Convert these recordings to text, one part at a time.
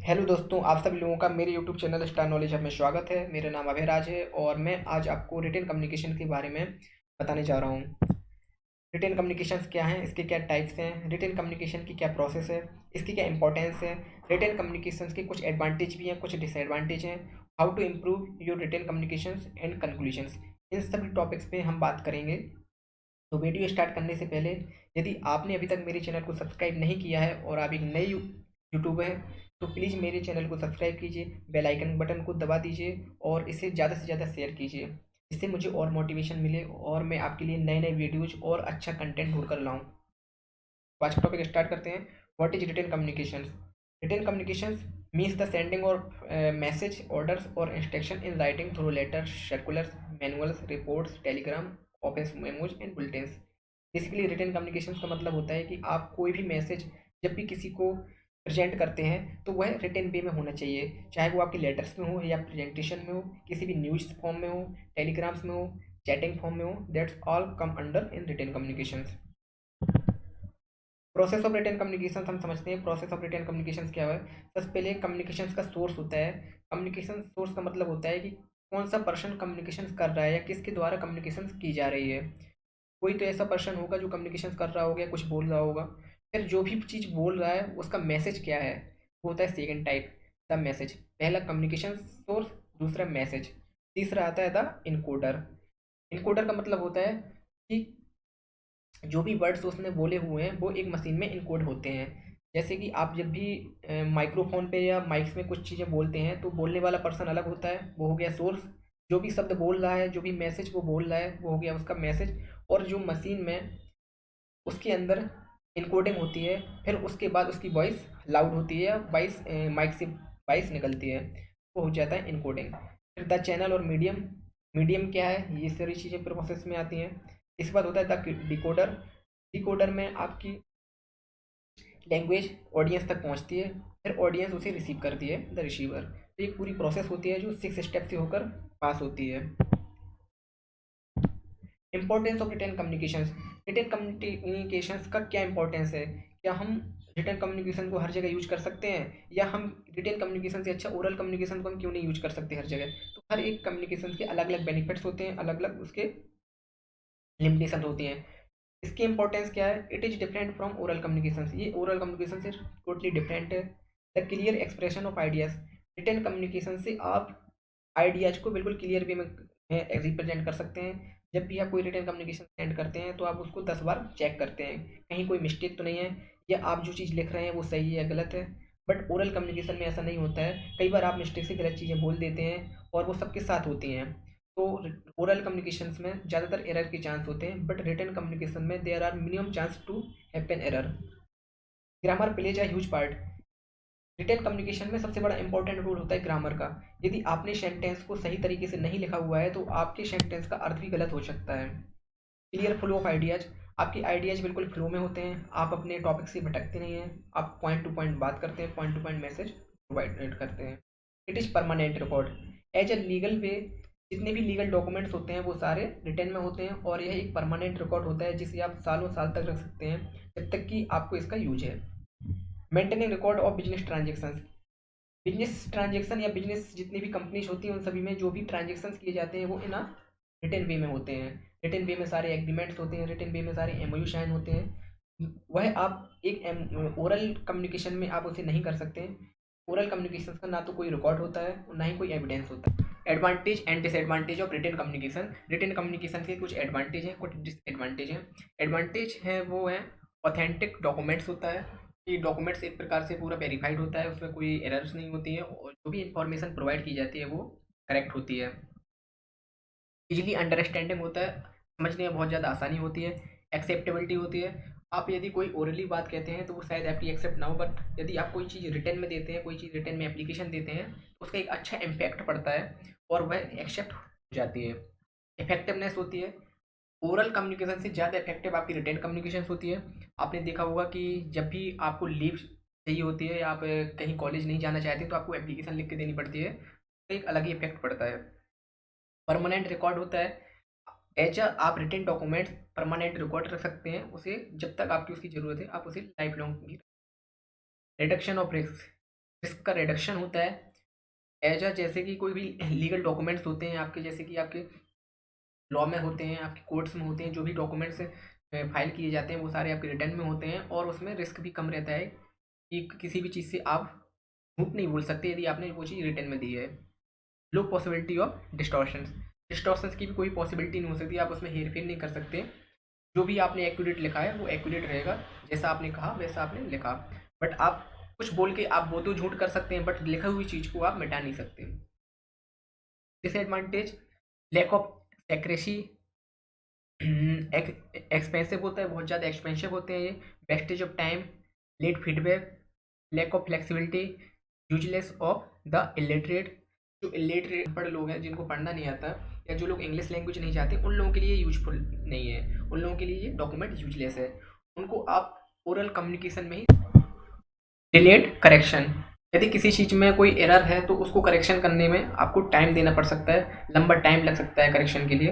Hello दोस्तों, आप सभी लोगों का मेरे YouTube channel star knowledge hub में स्वागत है। मेरा नाम अभयराज है और मैं आज आपको रिटेन कम्युनिकेशन के बारे में बताने जा रहा हूँ। रिटेन कम्युनिकेशंस क्या हैं, इसके क्या टाइप्स हैं, रिटेन कम्युनिकेशन की क्या प्रोसेस है, इसकी क्या इंपॉर्टेंस है, रिटेन कम्युनिकेशंस के कुछ एडवांटेज भी हैं, कुछ डिसएडवांटेज हैं, how to improve your written communications and conclusions, इन सभी टॉपिक्स पे हम बात करेंगे। तो वीडियो स्टार्ट करने से पहले यदि आपने अभी तक मेरे चैनल को सब्सक्राइब नहीं किया है और आप एक नए यूट्यूबर हैं तो प्लीज़ मेरे चैनल को सब्सक्राइब कीजिए, बेल आइकन बटन को दबा दीजिए और इसे ज़्यादा से ज़्यादा शेयर कीजिए। इससे मुझे और मोटिवेशन मिले और मैं आपके लिए नए नए वीडियोज और अच्छा कंटेंट ढूंढ कर लाऊँ। तो आज का टॉपिक स्टार्ट करते हैं। What is written communication? Written communication means the sending और मैसेज, ऑर्डर्स और instruction in writing through letters, circulars, manuals, reports, telegram, office memos and bulletins. Basically written communication का मतलब होता है कि आप कोई भी मैसेज जब भी किसी को प्रेजेंट करते हैं तो वह रिटेन वे में होना चाहिए, चाहे वो आपके लेटर्स में हो या प्रेजेंटेशन में हो, किसी भी न्यूज़ फॉर्म में हो, टेलीग्राम्स में हो, चैटिंग फॉर्म में हो। That's all come under in written communication. Process of written communication हम समझते हैं। प्रोसेस ऑफ रिटेन कम्युनिकेशन क्या है? सबसे पहले कम्युनिकेशन का सोर्स होता है। कम्युनिकेशन सोर्स का मतलब होता है कि कौन सा पर्सन कम्युनिकेशन कर रहा है या किसके द्वारा कम्युनिकेशन की जा रही है। कोई तो ऐसा पर्सन होगा जो कम्युनिकेशन कर रहा होगा, कुछ बोल रहा होगा। फिर जो भी चीज़ बोल रहा है उसका मैसेज क्या है, वो होता है सेकेंड टाइप, द मैसेज। पहला कम्युनिकेशन सोर्स, दूसरा मैसेज, तीसरा आता है द इनकोडर। इनकोडर का मतलब होता है कि जो भी वर्ड्स उसने बोले हुए हैं वो एक मशीन में इनकोड होते हैं। जैसे कि आप जब भी माइक्रोफोन पे या माइक्स में कुछ चीज़ें बोलते हैं तो बोलने वाला पर्सन अलग होता है, वो हो गया सोर्स। जो भी शब्द बोल रहा है, जो भी मैसेज वो बोल रहा है, वो हो गया उसका मैसेज। और जो मशीन में उसके अंदर इनकोडिंग होती है, फिर उसके बाद उसकी वॉइस लाउड होती है, वॉइस माइक से वॉइस निकलती है, वो हो जाता है इनकोडिंग। फिर द चैनल और मीडियम। मीडियम क्या है, ये सारी चीज़ें प्रोसेस में आती हैं। इसके बाद होता है द डिकोडर। डिकोडर में आपकी लैंग्वेज ऑडियंस तक पहुंचती है, फिर ऑडियंस उसे रिसीव करती है, द रिसीवर। तो एक पूरी प्रोसेस होती है जो 6 स्टेप से होकर पास होती है। Importance of written communications. Written communications का क्या इंपॉर्टेंस है? क्या हम रिटेन कम्युनिकेशन को हर जगह यूज कर सकते हैं, या हम रिटेन कम्युनिकेशन से अच्छा ओरल कम्युनिकेशन को हम क्यों नहीं यूज कर सकते हर जगह? तो हर एक कम्युनिकेशन के अलग अलग बेनिफिट्स होते हैं, अलग अलग उसके लिमिटेशन होती हैं। इसकी इंपॉर्टेंस क्या है? It is different from oral communication. ये ओरल कम्युनिकेशन से टोटली डिफरेंट है। The clear expression of ideas. Written communication से आप आइडियाज़ को बिल्कुल क्लियर वे में रिप्रेजेंट कर सकते हैं। जब भी आप कोई रिटेन कम्युनिकेशन सेंड करते हैं तो आप उसको 10 बार चेक करते हैं, कहीं कोई मिस्टेक तो नहीं है, या आप जो चीज़ लिख रहे हैं वो सही है या गलत है। बट ओरल कम्युनिकेशन में ऐसा नहीं होता है, कई बार आप मिस्टेक से गलत चीज़ें बोल देते हैं और वो सबके साथ होती हैं। तो ओरल कम्युनिकेशंस में ज़्यादातर एरर के चांस होते हैं, बट रिटन कम्युनिकेशन में there are minimum chance to happen error. Grammar plays a huge part. Written communication में सबसे बड़ा इंपॉर्टेंट रोल होता है ग्रामर का। यदि आपने सेंटेंस को सही तरीके से नहीं लिखा हुआ है तो आपके सेंटेंस का अर्थ भी गलत हो सकता है। Clear flow of ideas. आपके आइडियाज बिल्कुल फ्लो में होते हैं, आप अपने टॉपिक से भटकते नहीं हैं, आप पॉइंट टू पॉइंट बात करते हैं, point to point message provide करते हैं। It is permanent record. As a legal way, जितने भी लीगल डॉक्यूमेंट्स होते हैं वो सारे रिटर्न में होते हैं और यह एक परमानेंट रिकॉर्ड होता है जिसे आप सालों साल तक रख सकते हैं जब तक कि आपको इसका यूज है। Maintaining record of business transaction. Business transaction या बिजनेस जितनी भी कंपनीज होती हैं उन सभी में जो भी ट्रांजेक्शन किए जाते हैं वो इन रिटर्न वे में होते हैं। रिटर्न वे में सारे एग्रीमेंट्स होते हैं, रिटर्न वे में सारे एमओयू साइन होते हैं। वह आप एक ओरल कम्युनिकेशन में आप उसे नहीं कर सकते। ओरल कम्युनिकेशन का ना तो कोई रिकॉर्ड होता है और ना ही कोई एविडेंस होता है। Advantage and disadvantage of written communication. Written communication के कुछ एडवांटेज हैं, कुछ डिसएडवांटेज हैं। एडवांटेज है वो है ऑथेंटिक डॉक्यूमेंट्स होता है कि डॉक्यूमेंट्स एक प्रकार से पूरा वेरीफाइड होता है, उसमें कोई एरर्स नहीं होती है और जो भी इंफॉर्मेशन प्रोवाइड की जाती है वो करेक्ट होती है। इजीली अंडरस्टैंडिंग होता है, समझने में बहुत ज़्यादा आसानी होती है। एक्सेप्टेबिलिटी होती है। आप यदि कोई ओरली बात कहते हैं तो वो शायद आपकी एक्सेप्ट ना हो, बट यदि आप कोई चीज़ रिटर्न में देते हैं, कोई चीज़ रिटर्न में एप्लीकेशन देते हैं तो उसका एक अच्छा इम्पैक्ट पड़ता है और वह एक्सेप्ट हो जाती है। इफेक्टिवनेस होती है। ओरल कम्युनिकेशन से ज़्यादा इफेक्टिव आपकी रिटेन कम्युनिकेशन होती है। आपने देखा होगा कि जब भी आपको लीव चाहिए होती है या आप कहीं कॉलेज नहीं जाना चाहते तो आपको एप्लीकेशन लिख के देनी पड़ती है, तो एक अलग ही इफेक्ट पड़ता है। परमानेंट रिकॉर्ड होता है। एच आप रिटेन डॉक्यूमेंट्स परमानेंट रिकॉर्ड रख सकते हैं उसे, जब तक आपकी उसकी ज़रूरत है आप उसे लाइफ लॉन्ग भी। Reduction of risk. रिस्क का रिडक्शन होता है एज अ, जैसे कि कोई भी लीगल डॉक्यूमेंट्स होते हैं आपके, जैसे कि आपके लॉ में होते हैं, आपके कोर्ट्स में होते हैं, जो भी डॉक्यूमेंट्स फाइल किए जाते हैं वो सारे आपके रिटर्न में होते हैं, और उसमें रिस्क भी कम रहता है कि किसी भी चीज़ से आप झूठ नहीं बोल सकते यदि आपने वो चीज़ रिटर्न में दी है। लो पॉसिबिलिटी ऑफ डिस्टॉर्शंस, डिस्टॉर्शंस की भी कोई पॉसिबिलिटी नहीं हो सकती, आप उसमें हेर फेर नहीं कर सकते। जो भी आपने एक्यूरेट लिखा है वो एक्यूरेट रहेगा, जैसा आपने कहा वैसा आपने लिखा। बट आप कुछ बोल के आप वो तो झूठ कर सकते हैं, बट लिखा हुई चीज़ को आप मिटा नहीं सकते। Disadvantage, lack of accuracy, expensive होता है, बहुत ज़्यादा एक्सपेंसिव होते हैं ये। Wastage of time, late feedback, lack of flexibility, useless of the illiterate, जो इलिटरेट पढ़ लोग हैं जिनको पढ़ना नहीं आता, या जो लोग इंग्लिश लैंग्वेज नहीं चाहते, उन लोगों के लिए यूजफुल नहीं है, उन लोगों के लिए ये डॉक्यूमेंट यूजलेस है। उनको आप ओरल कम्युनिकेशन में ही डिलेड करेक्शन, यदि किसी चीज़ में कोई एरर है तो उसको करेक्शन करने में आपको टाइम देना पड़ सकता है, लंबा टाइम लग सकता है करेक्शन के लिए।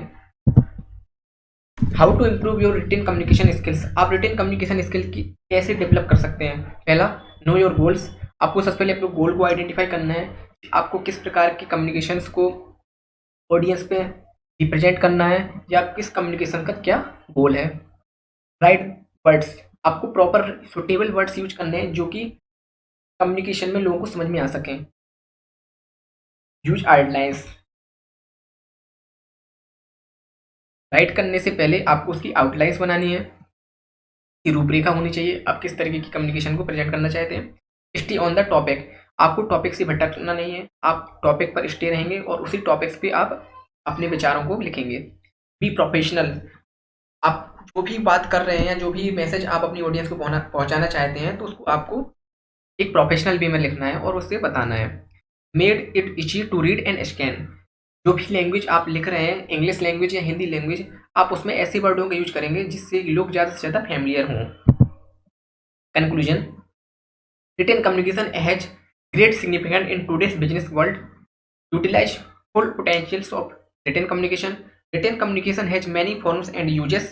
How to improve your written communication skills, आप रिटेन कम्युनिकेशन स्किल की कैसे डेवलप कर सकते हैं। पहला, नो योर गोल्स, आपको सबसे पहले अपने गोल को आइडेंटिफाई करना है, आपको किस प्रकार के कम्युनिकेशंस को ऑडियंस पे रिप्रेजेंट करना है, या किस कम्युनिकेशन का क्या गोल है। राइट वर्ड्स, आपको प्रॉपर सुटेबल वर्ड्स यूज करने हैं जो कि कम्युनिकेशन में लोगों को समझ में आ सकें। यूज आउटलाइंस, राइट करने से पहले आपको उसकी आउटलाइंस बनानी है, की रूपरेखा होनी चाहिए, आप किस तरीके की कम्युनिकेशन को प्रेजेंट करना चाहते हैं। स्टे ऑन द टॉपिक, आपको टॉपिक से भटकना नहीं है, आप टॉपिक पर स्टे रहेंगे और उसी टॉपिक्स पे आप अपने विचारों को लिखेंगे। बी प्रोफेशनल, आप जो भी बात कर रहे हैं, जो भी मैसेज आप अपनी ऑडियंस को पहुंचाना चाहते हैं, तो उसको आपको एक प्रोफेशनल वे में लिखना है और उससे बताना है। Made it easy to read and scan, जो भी लैंग्वेज आप लिख रहे हैं, इंग्लिश लैंग्वेज या हिंदी लैंग्वेज, आप उसमें ऐसे वर्डों का यूज करेंगे जिससे लोग ज़्यादा से ज़्यादा फैमिलियर हों। Conclusion, written communication has great significant in today's business world, utilize full potentials of written communication. Written communication has many forms and uses.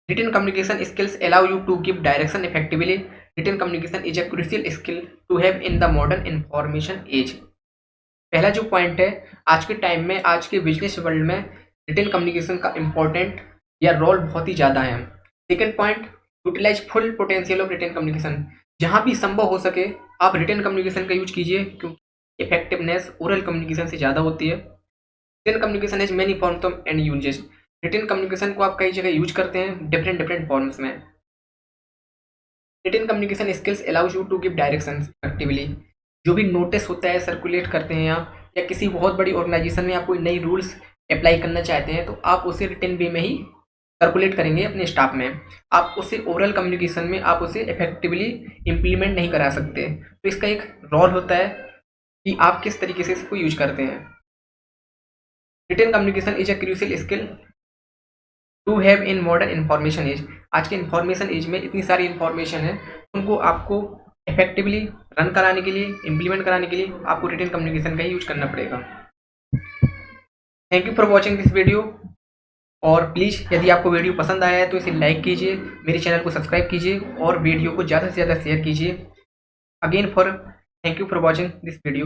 Written communication skills allow you to give direction effectively. Written communication is a crucial skill to have in the modern information age. पहला जो point है, आज के time में, आज के business world में written communication का इम्पोर्टेंट या रोल बहुत ही ज़्यादा है। Second point, utilize full potential of written communication, जहाँ भी संभव हो सके आप रिटेन कम्युनिकेशन का यूज कीजिए, क्योंकि इफेक्टिवनेस ओरल कम्युनिकेशन से ज़्यादा होती है। Written communication is many forms of and uses, written communication को आप कई जगह यूज करते हैं डिफरेंट फॉर्म्स में। Written communication skills allows you to give direction effectively, जो भी नोटिस होता है सर्कुलेट करते हैं आप, या किसी बहुत बड़ी ऑर्गेनाइजेशन में आप कोई नई रूल्स अप्लाई करना चाहते हैं, तो आप उसे रिटेन वे में ही सर्कुलेट करेंगे अपने स्टाफ में। आप उसे ओरल कम्युनिकेशन में आप उसे इफेक्टिवली इम्प्लीमेंट नहीं करा सकते, तो इसका एक रोल होता है कि आप किस तरीके से इसको यूज करते हैं। Written communication is a crucial skill to have in modern information age, आज के इन्फॉर्मेशन एज में इतनी सारी इन्फॉर्मेशन है, उनको आपको इफेक्टिवली रन कराने के लिए, इम्प्लीमेंट कराने के लिए आपको रिटेन कम्युनिकेशन का ही यूज करना पड़ेगा। Thank you for watching this video, और प्लीज़ यदि आपको वीडियो पसंद आया है तो इसे लाइक कीजिए, मेरे चैनल को सब्सक्राइब कीजिए और वीडियो को ज़्यादा से ज़्यादा शेयर कीजिए। Again for thank you for watching this video.